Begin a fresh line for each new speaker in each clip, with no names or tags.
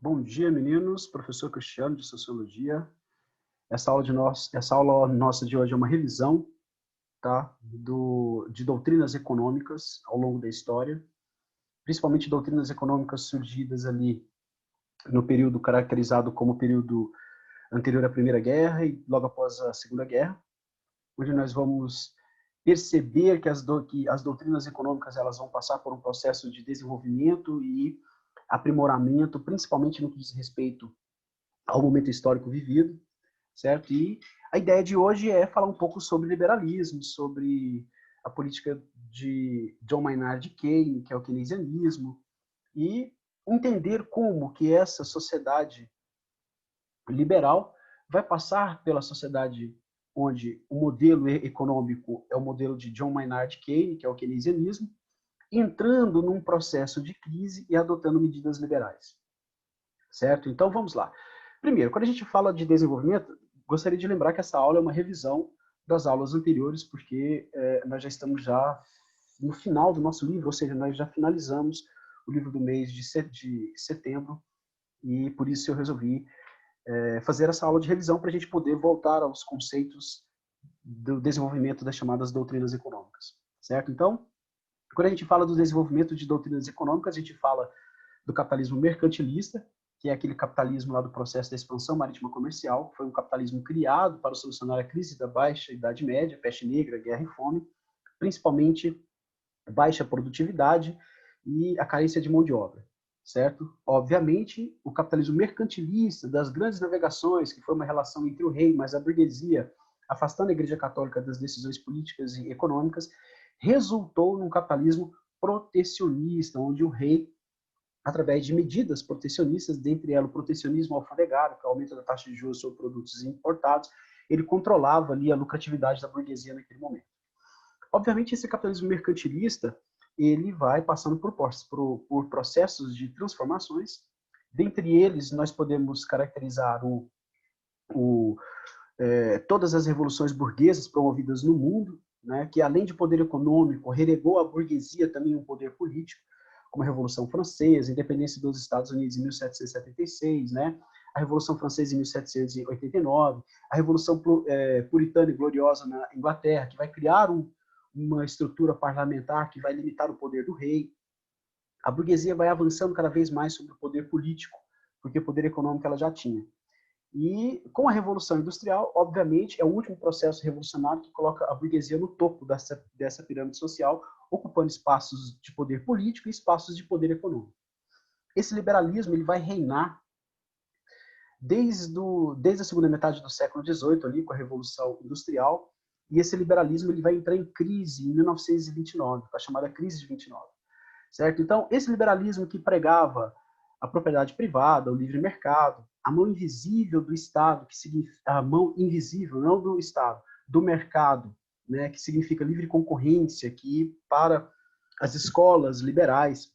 Bom dia, meninos. Professor Cristiano, de Sociologia. Essa aula nossa de hoje é uma revisão, tá? De doutrinas econômicas ao longo da história, principalmente doutrinas econômicas surgidas ali no período caracterizado como período anterior à Primeira Guerra e logo após a Segunda Guerra, onde nós vamos perceber que as doutrinas econômicas elas vão passar por um processo de desenvolvimento e aprimoramento, principalmente no que diz respeito ao momento histórico vivido, certo? E a ideia de hoje é falar um pouco sobre liberalismo, sobre a política de John Maynard Keynes, que é o keynesianismo, e entender como que essa sociedade liberal vai passar pela sociedade onde o modelo econômico é o modelo de John Maynard Keynes, que é o keynesianismo, entrando num processo de crise e adotando medidas liberais, certo? Então vamos lá. Primeiro, quando a gente fala de desenvolvimento, gostaria de lembrar que essa aula é uma revisão das aulas anteriores, porque nós já estamos já no final do nosso livro, ou seja, nós já finalizamos o livro do mês de setembro, e por isso eu resolvi fazer essa aula de revisão para a gente poder voltar aos conceitos do desenvolvimento das chamadas doutrinas econômicas, certo? Então, quando a gente fala do desenvolvimento de doutrinas econômicas, a gente fala do capitalismo mercantilista, que é aquele capitalismo lá do processo da expansão marítima comercial, que foi um capitalismo criado para solucionar a crise da baixa Idade Média, peste negra, guerra e fome, principalmente baixa produtividade e a carência de mão de obra, certo? Obviamente, o capitalismo mercantilista das grandes navegações, que foi uma relação entre o rei mais a burguesia, afastando a Igreja Católica das decisões políticas e econômicas, resultou num capitalismo protecionista, onde o rei, através de medidas protecionistas, dentre elas o protecionismo alfandegário, que é o aumento da taxa de juros sobre produtos importados, ele controlava ali a lucratividade da burguesia naquele momento. Obviamente, esse capitalismo mercantilista, ele vai passando por processos de transformações. Dentre eles, nós podemos caracterizar todas as revoluções burguesas promovidas no mundo, né, que além de poder econômico, relegou à burguesia também um poder político, como a Revolução Francesa, a independência dos Estados Unidos em 1776, né, a Revolução Francesa em 1789, a Revolução Puritana e Gloriosa na Inglaterra, que vai criar uma estrutura parlamentar que vai limitar o poder do rei. A burguesia vai avançando cada vez mais sobre o poder político, porque o poder econômico ela já tinha. E com a Revolução Industrial, obviamente, é o último processo revolucionário que coloca a burguesia no topo dessa pirâmide social, ocupando espaços de poder político e espaços de poder econômico. Esse liberalismo ele vai reinar desde a segunda metade do século XVIII, ali, com a Revolução Industrial, e esse liberalismo ele vai entrar em crise em 1929, a chamada crise de 29. Certo? Então, esse liberalismo que pregava a propriedade privada, o livre mercado, a mão invisível do Estado, que significa a mão invisível, não do Estado, do mercado, né, que significa livre concorrência, que para as escolas liberais,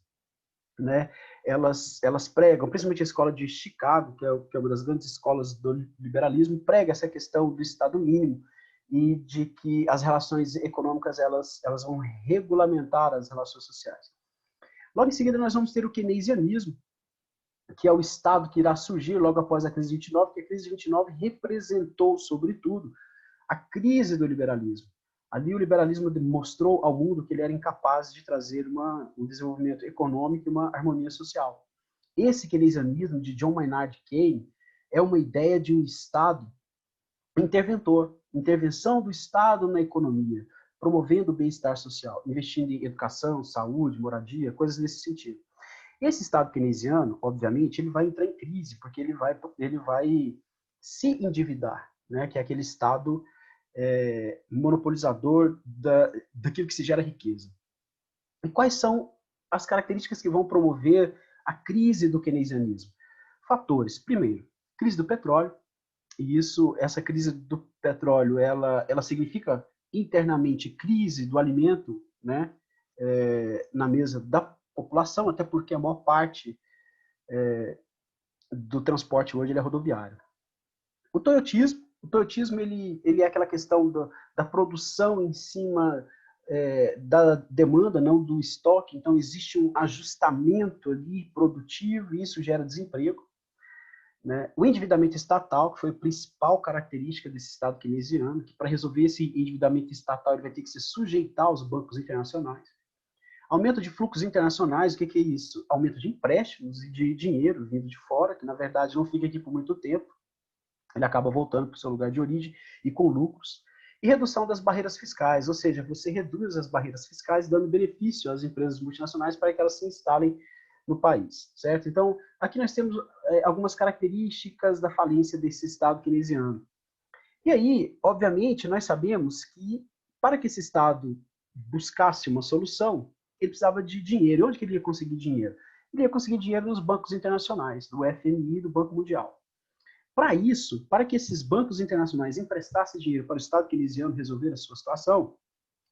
né, elas pregam, principalmente a escola de Chicago, que é uma das grandes escolas do liberalismo, prega essa questão do Estado mínimo e de que as relações econômicas elas vão regulamentar as relações sociais. Logo em seguida, nós vamos ter o keynesianismo, que é o Estado que irá surgir logo após a crise de 29, que a crise de 29 representou, sobretudo, a crise do liberalismo. Ali o liberalismo mostrou ao mundo que ele era incapaz de trazer um desenvolvimento econômico e uma harmonia social. Esse keynesianismo de John Maynard Keynes é uma ideia de um Estado interventor, intervenção do Estado na economia, promovendo o bem-estar social, investindo em educação, saúde, moradia, coisas nesse sentido. Esse Estado keynesiano, obviamente, ele vai entrar em crise, porque ele vai se endividar, né? Que é aquele Estado monopolizador daquilo que se gera riqueza. E quais são as características que vão promover a crise do keynesianismo? Fatores. Primeiro, crise do petróleo, e essa crise do petróleo, ela significa internamente crise do alimento, né, na mesa da população, até porque a maior parte do transporte hoje ele é rodoviário. O toyotismo ele é aquela questão da produção em cima da demanda, não do estoque, então existe um ajustamento ali produtivo e isso gera desemprego. né? O endividamento estatal, que foi a principal característica desse Estado keynesiano, que para resolver esse endividamento estatal ele vai ter que se sujeitar aos bancos internacionais. Aumento de fluxos internacionais, o que é isso? Aumento de empréstimos e de dinheiro vindo de fora, que na verdade não fica aqui por muito tempo, ele acaba voltando para o seu lugar de origem e com lucros. E redução das barreiras fiscais, ou seja, você reduz as barreiras fiscais dando benefício às empresas multinacionais para que elas se instalem no país, certo? Então, aqui nós temos algumas características da falência desse Estado keynesiano. E aí, obviamente, nós sabemos que para que esse Estado buscasse uma solução, ele precisava de dinheiro. E onde que ele ia conseguir dinheiro? Ele ia conseguir dinheiro nos bancos internacionais, do FMI e do Banco Mundial. Para isso, para que esses bancos internacionais emprestassem dinheiro para o Estado keynesiano resolver a sua situação,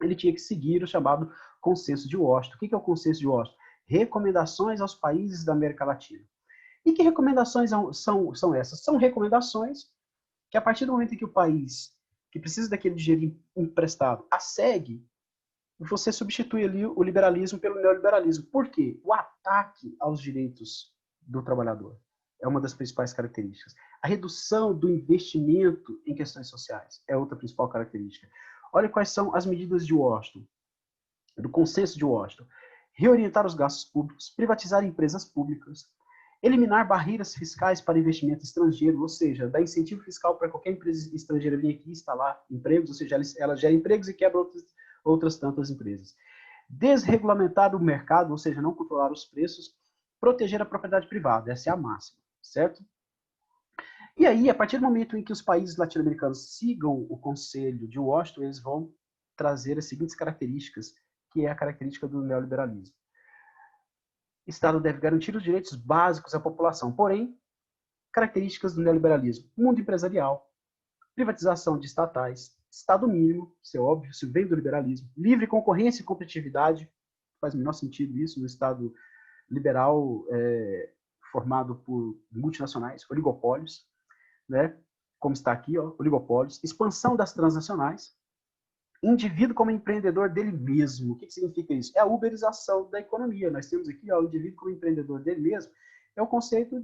ele tinha que seguir o chamado Consenso de Washington. O que é o Consenso de Washington? Recomendações aos países da América Latina. E que recomendações são essas? São recomendações que, a partir do momento em que o país que precisa daquele dinheiro emprestado a segue, você substitui ali o liberalismo pelo neoliberalismo. Por quê? O ataque aos direitos do trabalhador é uma das principais características. A redução do investimento em questões sociais é outra principal característica. Olha quais são as medidas de Washington, do Consenso de Washington. Reorientar os gastos públicos, privatizar empresas públicas, eliminar barreiras fiscais para investimento estrangeiro, ou seja, dar incentivo fiscal para qualquer empresa estrangeira vir aqui instalar empregos, ou seja, ela gera empregos e quebra outras tantas empresas. Desregulamentar o mercado, ou seja, não controlar os preços, proteger a propriedade privada, essa é a máxima, certo? E aí, a partir do momento em que os países latino-americanos sigam o Conselho de Washington, eles vão trazer as seguintes características, que é a característica do neoliberalismo. O Estado deve garantir os direitos básicos à população, porém, características do neoliberalismo: mundo empresarial, privatização de estatais, Estado mínimo, isso é óbvio, isso vem do liberalismo, livre concorrência e competitividade, faz o menor sentido isso no Estado liberal formado por multinacionais, oligopólios, né? Como está aqui, ó, oligopólios, expansão das transnacionais, indivíduo como empreendedor dele mesmo. O que significa isso? É a uberização da economia. Nós temos aqui ó, o indivíduo como empreendedor dele mesmo, é o conceito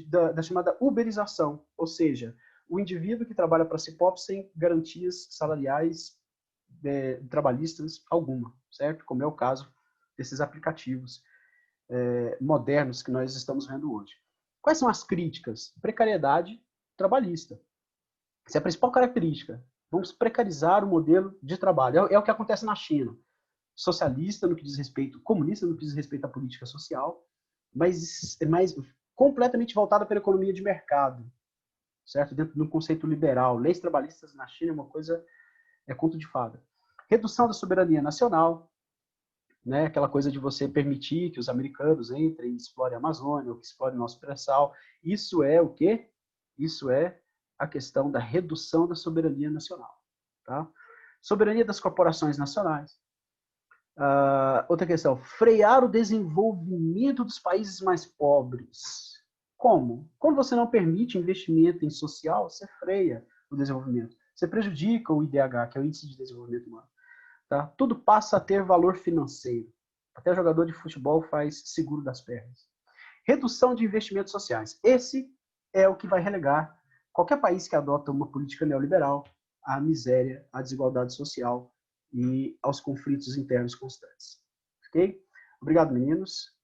da chamada uberização, ou seja, o indivíduo que trabalha para si próprio sem garantias salariais trabalhistas alguma, certo? Como é o caso desses aplicativos modernos que nós estamos vendo hoje. Quais são as críticas? Precariedade trabalhista. Essa é a principal característica. Vamos precarizar o modelo de trabalho. É o que acontece na China. Socialista no que diz respeito, comunista no que diz respeito à política social, mas completamente voltada para a economia de mercado, certo? Dentro de um conceito liberal. Leis trabalhistas na China é uma coisa, é conto de fada. Redução da soberania nacional, né? Aquela coisa de você permitir que os americanos entrem e explorem a Amazônia, ou que explorem o nosso pré-sal. Isso é o quê? Isso é a questão da redução da soberania nacional. Tá? Soberania das corporações nacionais. Outra questão, frear o desenvolvimento dos países mais pobres. Como? Quando você não permite investimento em social, você freia o desenvolvimento. Você prejudica o IDH, que é o Índice de Desenvolvimento Humano. Tá? Tudo passa a ter valor financeiro. Até jogador de futebol faz seguro das pernas. Redução de investimentos sociais. Esse é o que vai relegar qualquer país que adota uma política neoliberal à miséria, à desigualdade social e aos conflitos internos constantes. Ok? Obrigado, meninos.